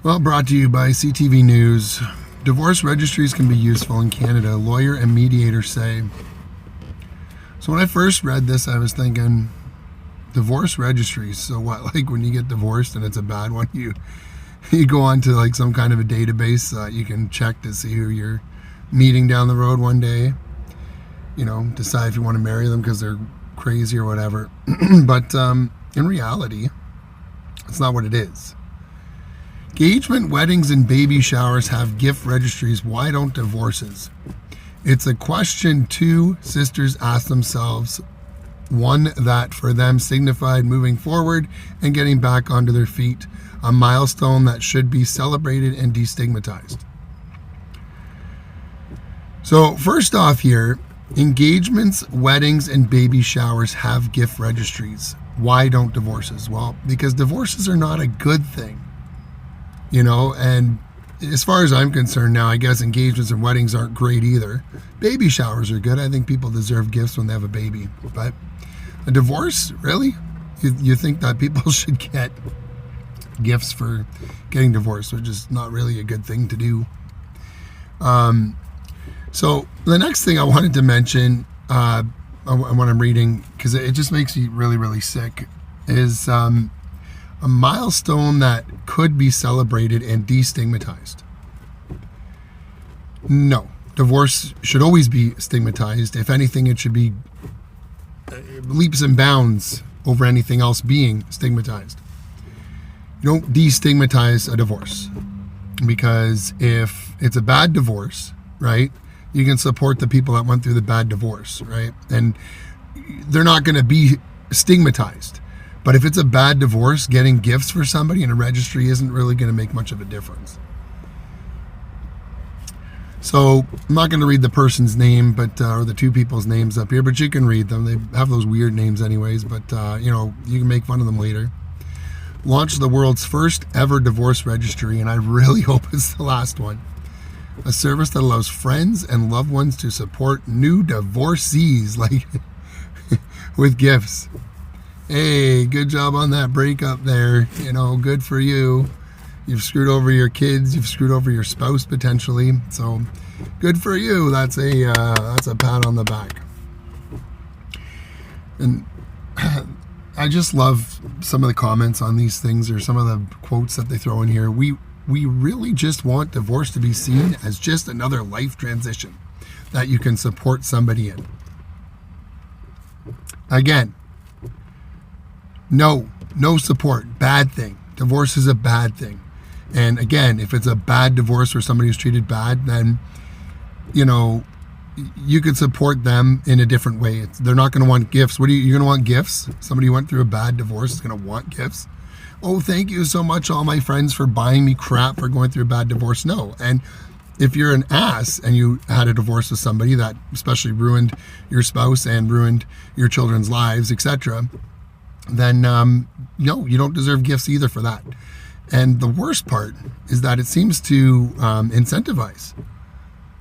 Well, brought to you by CTV News. Divorce registries can be useful in Canada, lawyer and mediator say. So when I first read this, I was thinking, divorce registries. So what, like when you get divorced and it's a bad one, you go on to like some kind of a database you can check to see who you're meeting down the road one day. You know, decide if you want to marry them because they're crazy or whatever. But in reality, it's not what it is. Engagement, weddings, and baby showers have gift registries. Why don't divorces? It's a question two sisters ask themselves. One that for them signified moving forward and getting back onto their feet. A milestone that should be celebrated and destigmatized. So first off here, engagements, weddings, and baby showers have gift registries. Why don't divorces? Well, because divorces are not a good thing. You know, and as far as I'm concerned now, I guess engagements and weddings aren't great either. Baby showers are good. I think people deserve gifts when they have a baby. But a divorce, really? You think that people should get gifts for getting divorced, which is not really a good thing to do. So the next thing I wanted to mention, when I'm reading, because it just makes me really, really sick, is a milestone that could be celebrated and destigmatized. No, divorce should always be stigmatized. If anything, it should be leaps and bounds over anything else being stigmatized. You don't destigmatize a divorce, because if it's a bad divorce, right, you can support the people that went through the bad divorce, right? And they're not going to be stigmatized. But if it's a bad divorce, getting gifts for somebody in a registry isn't really going to make much of a difference. So I'm not going to read the person's name, but or the two people's names up here, but you can read them. They have those weird names anyways, but you know, you can make fun of them later. Launched the world's first ever divorce registry, and I really hope it's the last one. A service that allows friends and loved ones to support new divorcees, like with gifts. Hey, good job on that breakup there. You know, good for you. You've screwed over your kids. You've screwed over your spouse potentially. So, good for you. That's a pat on the back. And I just love some of the comments on these things, or some of the quotes that they throw in here. We really just want divorce to be seen as just another life transition that you can support somebody in. Again, no support. Bad thing. Divorce is a bad thing. And again, if it's a bad divorce where somebody was treated bad, then, you know, you could support them in a different way. They're not going to want gifts. You're going to want gifts? Somebody who went through a bad divorce is going to want gifts? Oh, thank you so much, all my friends, for buying me crap for going through a bad divorce. No. And if you're an ass and you had a divorce with somebody that especially ruined your spouse and ruined your children's lives, etc., then no, you don't deserve gifts either for that. And the worst part is that it seems to incentivize.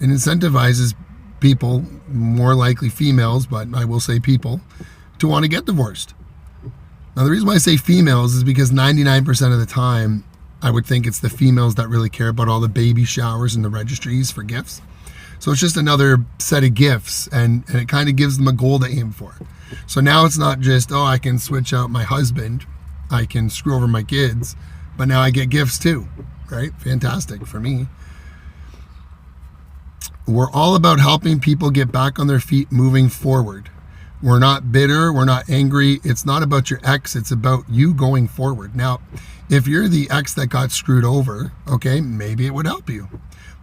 It incentivizes people, more likely females, but I will say people, to want to get divorced. Now, the reason why I say females is because 99% of the time, I would think it's the females that really care about all the baby showers and the registries for gifts. So it's just another set of gifts, and it kind of gives them a goal to aim for. So now it's not just, oh, I can switch out my husband, I can screw over my kids, but now I get gifts too, right? Fantastic for me. We're all about helping people get back on their feet moving forward. We're not bitter, we're not angry. It's not about your ex, it's about you going forward. Now, if you're the ex that got screwed over, okay, maybe it would help you.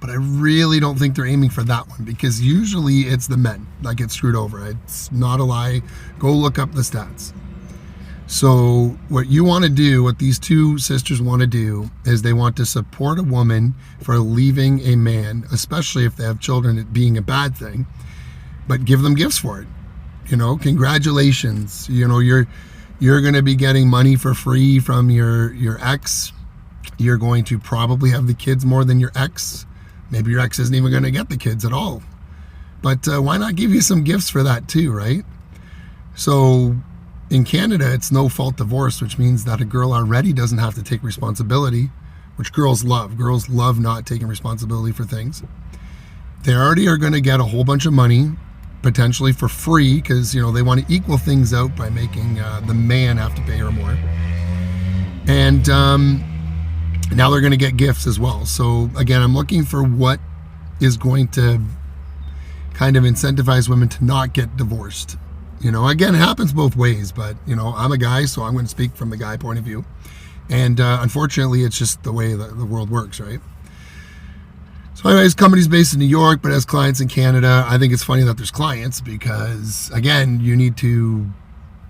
But I really don't think they're aiming for that one, because usually it's the men that get screwed over. It's not a lie. Go look up the stats. So what you want to do, what these two sisters want to do, is they want to support a woman for leaving a man, especially if they have children, it being a bad thing, but give them gifts for it. You know, congratulations. You know, you're going to be getting money for free from your ex. You're going to probably have the kids more than your ex. Maybe your ex isn't even going to get the kids at all. But why not give you some gifts for that too, right? So in Canada, it's no fault divorce, which means that a girl already doesn't have to take responsibility which girls love. Girls love not taking responsibility for things. They already are going to get a whole bunch of money, potentially for free, because, you know, they want to equal things out by making the man have to pay her more. And now they're going to get gifts as well. So again, I'm looking for what is going to kind of incentivize women to not get divorced. You know, again, it happens both ways, but, you know, I'm a guy, so I'm going to speak from the guy point of view. And unfortunately, it's just the way that the world works, right? So anyways, company's based in New York, but has clients in Canada. I think it's funny that there's clients because, again, you need to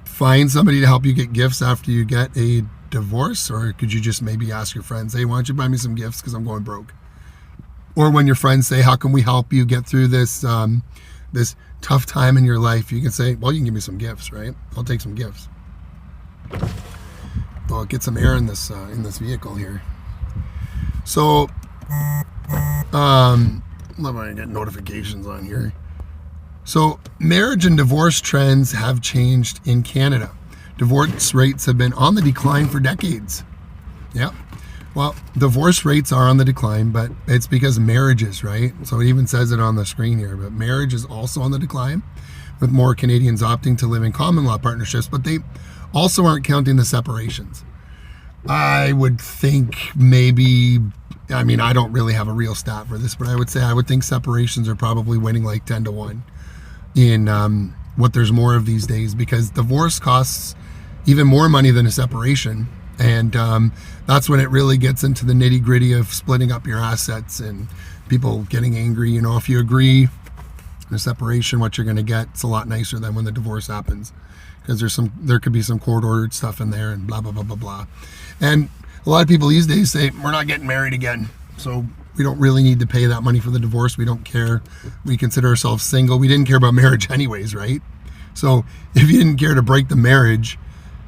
find somebody to help you get gifts after you get a divorce, or could you just maybe ask your friends, hey, why don't you buy me some gifts because I'm going broke? Or when your friends say, how can we help you get through this this tough time in your life, you can say, well, you can give me some gifts, right? I'll take some gifts. Well, get some air in this vehicle here. So, love when I get notifications on here. So, marriage and divorce trends have changed in Canada. Divorce rates have been on the decline for decades. Yep. Well, divorce rates are on the decline, but it's because marriages, right? So it even says it on the screen here, but marriage is also on the decline, with more Canadians opting to live in common law partnerships, but they also aren't counting the separations. I would think maybe, I mean, I don't really have a real stat for this, but I would think separations are probably winning like 10-1 in what there's more of these days, because divorce costs even more money than a separation. And that's when it really gets into the nitty gritty of splitting up your assets and people getting angry. You know, if you agree in a separation, what you're going to get, it's a lot nicer than when the divorce happens, because there could be some court ordered stuff in there and blah, blah, blah, blah, blah. And a lot of people these days say, we're not getting married again, so we don't really need to pay that money for the divorce. We don't care. We consider ourselves single. We didn't care about marriage anyways, right? So if you didn't care to break the marriage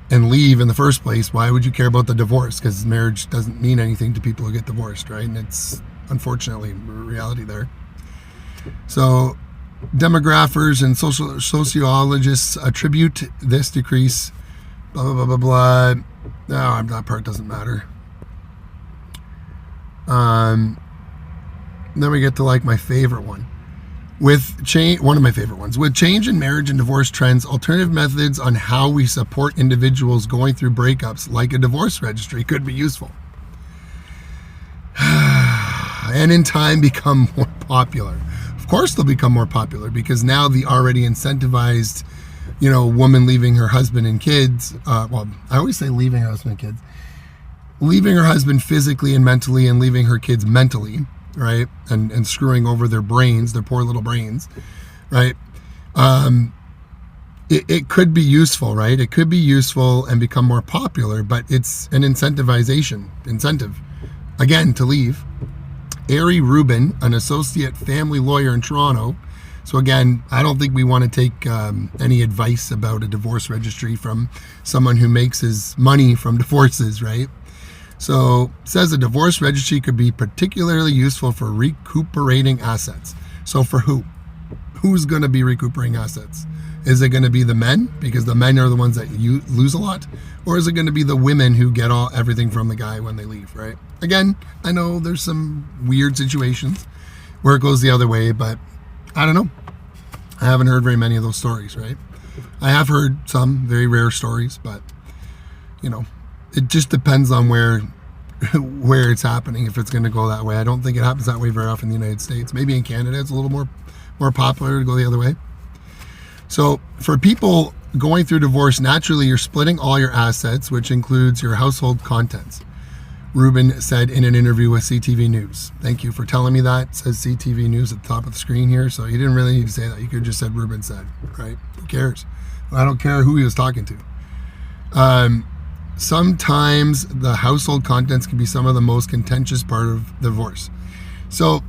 and leave in the first place, why would you care about the divorce? Because marriage doesn't mean anything to people who get divorced, right? And it's unfortunately reality there. So demographers and sociologists attribute this decrease, blah, blah, blah, blah, blah. No, that part doesn't matter. Then we get to like my favorite one. One of my favorite ones. With change in marriage and divorce trends, alternative methods on how we support individuals going through breakups, like a divorce registry, could be useful. And in time become more popular. Of course they'll become more popular, because now the already incentivized, you know, woman leaving her husband and kids, well, I always say leaving her husband and kids, leaving her husband physically and mentally, and leaving her kids mentally, right? And screwing over their brains, their poor little brains, right? It could be useful, right? It could be useful and become more popular, but it's an incentive, again, to leave. Ari Rubin, an associate family lawyer in Toronto. So again, I don't think we want to take any advice about a divorce registry from someone who makes his money from divorces, right? So says a divorce registry could be particularly useful for recuperating assets. So for who? Who's going to be recuperating assets? Is it going to be the men, because the men are the ones that lose a lot? Or is it going to be the women who get everything from the guy when they leave, right? Again, I know there's some weird situations where it goes the other way, but I don't know. I haven't heard very many of those stories, right? I have heard some very rare stories, but, you know, it just depends on where it's happening, if it's going to go that way. I don't think it happens that way very often in the United States. Maybe in Canada it's a little more popular to go the other way. So for people going through divorce, naturally you're splitting all your assets, which includes your household contents, Rubin said in an interview with CTV News. Thank you for telling me that. It says CTV News at the top of the screen here, so you didn't really need to say that. You could have just said Rubin said, right? Who cares? I don't care who he was talking to. Sometimes the household contents can be some of the most contentious part of divorce. So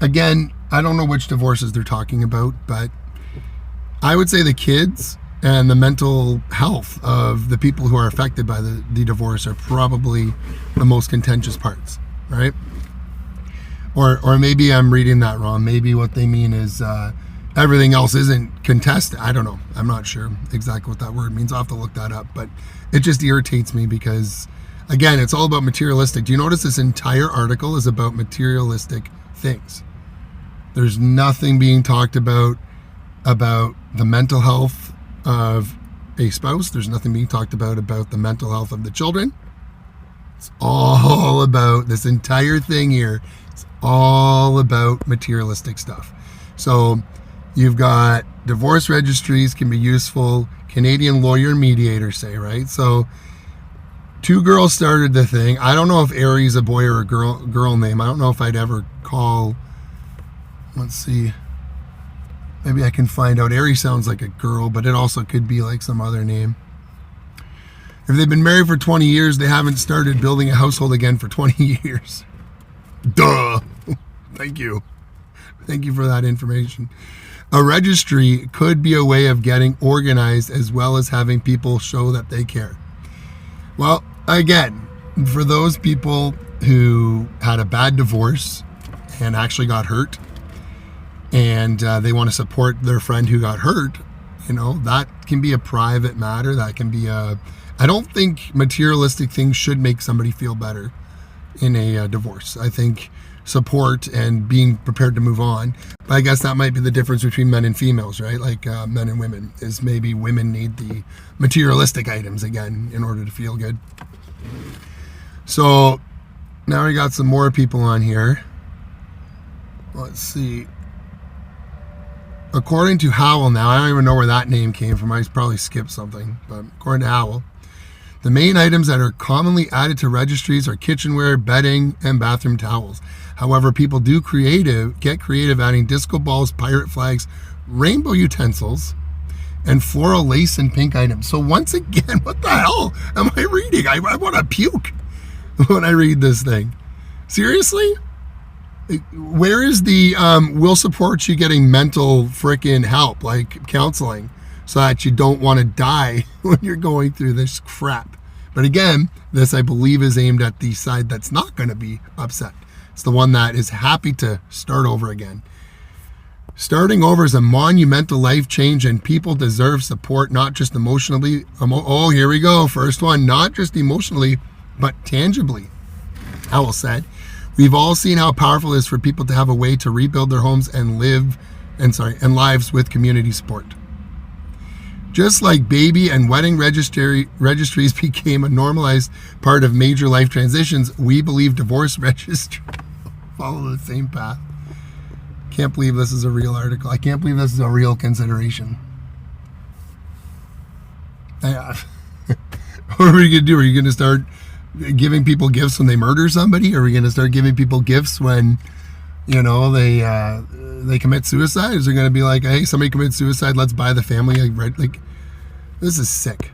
again, I don't know which divorces they're talking about, but I would say the kids and the mental health of the people who are affected by the divorce are probably the most contentious parts, right? Or maybe I'm reading that wrong. Maybe what they mean is everything else isn't contested. I don't know. I'm not sure exactly what that word means. I'll have to look that up. But it just irritates me because, Again, it's all about materialistic. Do you notice this entire article is about materialistic things? There's nothing being talked about the mental health of a spouse. There's nothing being talked about the mental health of the children. It's all about, this entire thing here, it's all about materialistic stuff. So you've got divorce registries can be useful. Canadian lawyer mediator say, right? So two girls started the thing. I don't know if Aries a boy or a girl name. I don't know if I'd ever call, let's see, maybe I can find out. Aries sounds like a girl, but it also could be like some other name. If they've been married for 20 years, they haven't started building a household again for 20 years. Duh. Thank you. Thank you for that information. A registry could be a way of getting organized as well as having people show that they care. Well, again, for those people who had a bad divorce and actually got hurt, and they want to support their friend who got hurt, that can be a private matter. That can be I don't think materialistic things should make somebody feel better in a divorce. I think support and being prepared to move on. But I guess that might be the difference between men and females, right? Like men and women, is maybe women need the materialistic items again in order to feel good. So now we got some more people on here. Let's see. According to Howell now, I don't even know where that name came from. I probably skipped something. But according to Howell, the main items that are commonly added to registries are kitchenware, bedding, and bathroom towels. However, people do get creative adding disco balls, pirate flags, rainbow utensils, and floral lace and pink items. So once again, what the hell am I reading? I want to puke when I read this thing. Seriously? Where is the we'll support you getting mental frickin' help, like counseling, so that you don't want to die when you're going through this crap? But again, this I believe is aimed at the side that's not going to be upset. It's the one that is happy to start over again. Starting over is a monumental life change, and people deserve support, not just emotionally. Oh, here we go. First one, not just emotionally, but tangibly. Howell said, we've all seen how powerful it is for people to have a way to rebuild their homes and lives with community support. Just like baby and wedding registries became a normalized part of major life transitions, we believe divorce registries follow the same path. Can't believe this is a real article. I can't believe this is a real consideration. Yeah. What are we going to do? Are you going to start giving people gifts when they murder somebody? Are we going to start giving people gifts when, they commit suicide? Is it going to be like, hey, somebody committed suicide, let's buy the family? Like, this is sick.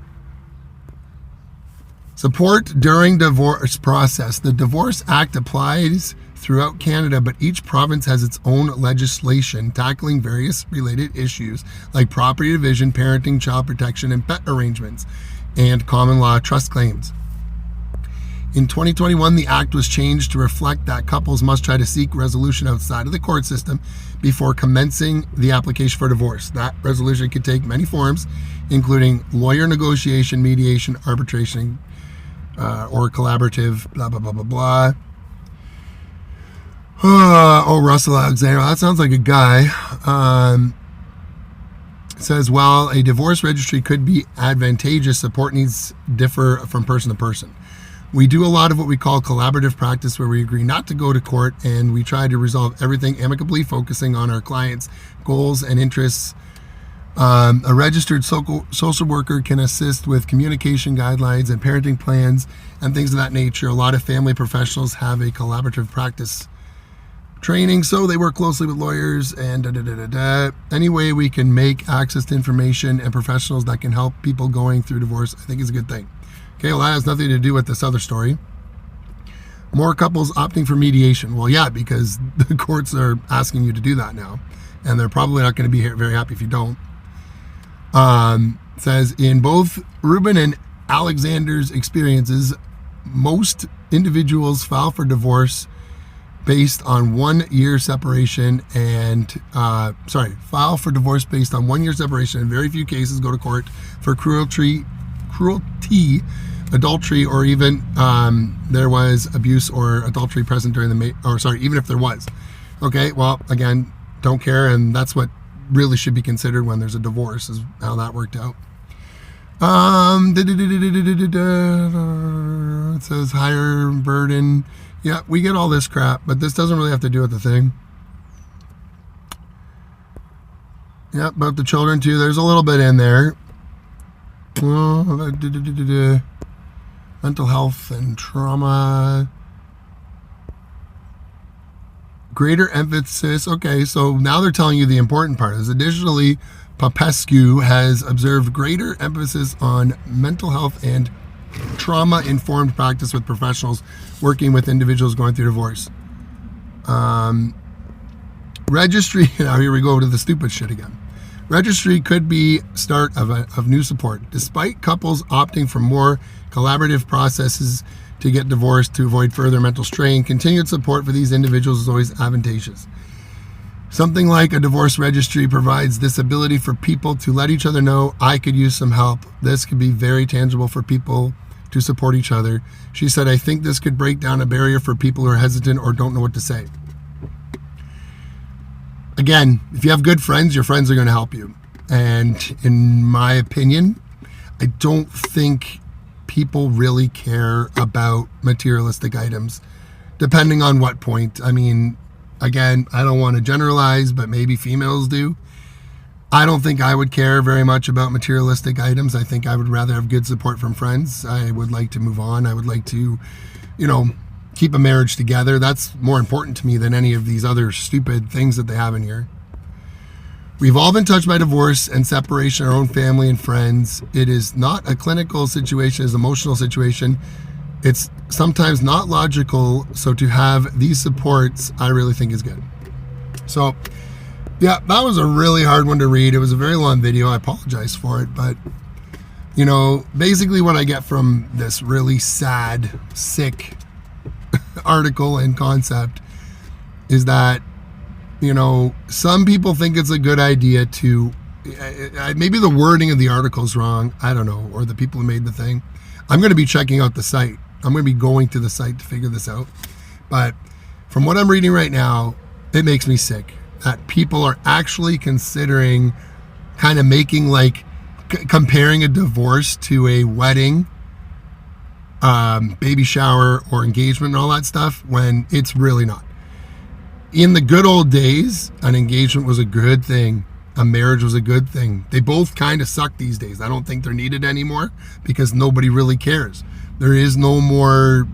Support during divorce process. The Divorce Act applies throughout Canada, but each province has its own legislation tackling various related issues like property division, parenting, child protection, and pet arrangements, and common law trust claims. In 2021, the act was changed to reflect that couples must try to seek resolution outside of the court system before commencing the application for divorce. That resolution could take many forms, including lawyer negotiation, mediation, arbitration, or collaborative, blah, blah, blah, blah, blah. Russell Alexander, that sounds like a guy. Says, while a divorce registry could be advantageous, support needs differ from person to person. We do a lot of what we call collaborative practice, where we agree not to go to court and we try to resolve everything amicably, focusing on our clients' goals and interests. A registered social worker can assist with communication guidelines and parenting plans and things of that nature. A lot of family professionals have a collaborative practice training, so they work closely with lawyers and Any way we can make access to information and professionals that can help people going through divorce, I think is a good thing. Okay, well, that has nothing to do with this other story. More couples opting for mediation. Well, yeah, because the courts are asking you to do that now, and they're probably not going to be very happy if you don't. Says, in both Ruben and Alexander's experiences, most individuals file for divorce based on 1 year separation file for divorce based on 1 year separation. In very few cases go to court for cruelty adultery, or even there was abuse or adultery present during even if there was. Okay, well, again, don't care, and that's what really should be considered when there's a divorce, is how that worked out. It says higher burden. Yeah, we get all this crap, but this doesn't really have to do with the thing. Yeah, about the children too. There's a little bit in there. Mental health and trauma. Greater emphasis. Okay, so now they're telling you the important part is additionally, Popescu has observed greater emphasis on mental health and trauma-informed practice with professionals working with individuals going through divorce. Registry, now here we go to the stupid shit again. Registry could be start of new support. Despite couples opting for more collaborative processes to get divorced to avoid further mental strain, continued support for these individuals is always advantageous. Something like a divorce registry provides this ability for people to let each other know, I could use some help. This could be very tangible for people to support each other. She said, I think this could break down a barrier for people who are hesitant or don't know what to say. Again, if you have good friends, your friends are going to help you. And in my opinion, I don't think people really care about materialistic items, depending on what point. I mean, again, I don't want to generalize, but maybe females do. I don't think I would care very much about materialistic items. I think I would rather have good support from friends. I would like to move on. I would like to, keep a marriage together. That's more important to me than any of these other stupid things that they have in here. We've all been touched by divorce and separation, our own family and friends. It is not a clinical situation, it's an emotional situation. It's sometimes not logical. So to have these supports, I really think is good. So yeah, that was a really hard one to read. It was a very long video. I apologize for it, but basically what I get from this really sad, sick article and concept is that some people think it's a good idea to maybe the wording of the article is wrong, I don't know, or the people who made the thing. I'm going to be checking out the site. I'm going to be going to the site to figure this out, but from what I'm reading right now, it makes me sick that people are actually considering kind of making comparing a divorce to a wedding, baby shower or engagement and all that stuff, when it's really not. In the good old days, an engagement was a good thing. A marriage was a good thing. They both kind of suck these days. I don't think they're needed anymore because nobody really cares. There is no more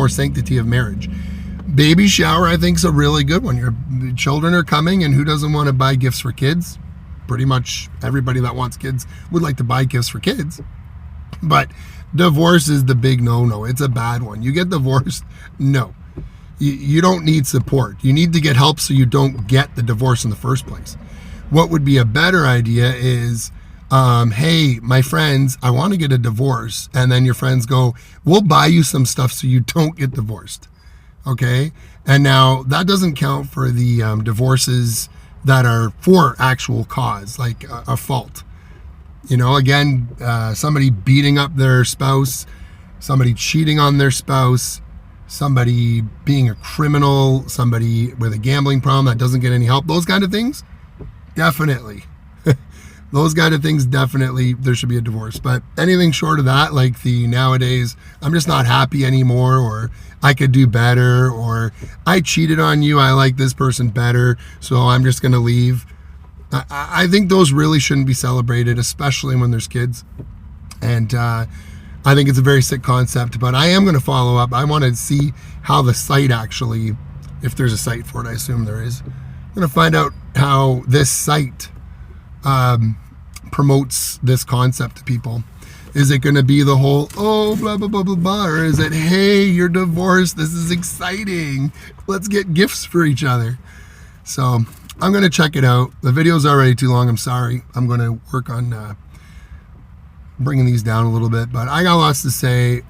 sanctity of marriage. Baby shower, I think, is a really good one. Your children are coming, and who doesn't want to buy gifts for kids? Pretty much everybody that wants kids would like to buy gifts for kids. But divorce is the big no-no. It's a bad one. You get divorced, no. You don't need support. You need to get help so you don't get the divorce in the first place. What would be a better idea is, hey, my friends, I want to get a divorce. And then your friends go, we'll buy you some stuff so you don't get divorced. Okay? And now that doesn't count for the divorces that are for actual cause, like a fault. Again, somebody beating up their spouse, somebody cheating on their spouse, somebody being a criminal, somebody with a gambling problem that doesn't get any help, those kind of things, definitely. Those kind of things, definitely, there should be a divorce. But anything short of that, like the nowadays, I'm just not happy anymore, or I could do better, or I cheated on you, I like this person better, so I'm just going to leave. I think those really shouldn't be celebrated, especially when there's kids. And I think it's a very sick concept, but I am going to follow up. I want to see how the site actually, if there's a site for it, I assume there is. I'm going to find out how this site promotes this concept to people. Is it going to be the whole, oh, blah, blah, blah, blah, blah, or is it, hey, you're divorced, this is exciting, let's get gifts for each other? So I'm going to check it out. The video's already too long, I'm sorry. I'm going to work on bringing these down a little bit, but I got lots to say,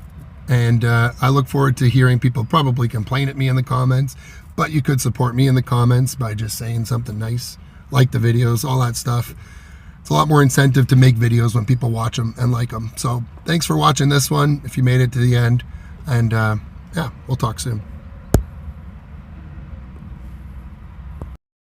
and I look forward to hearing people probably complain at me in the comments, but you could support me in the comments by just saying something nice, like the videos, all that stuff. it's a lot more incentive to make videos when people watch them and like them. So thanks for watching this one if you made it to the end, and yeah, we'll talk soon.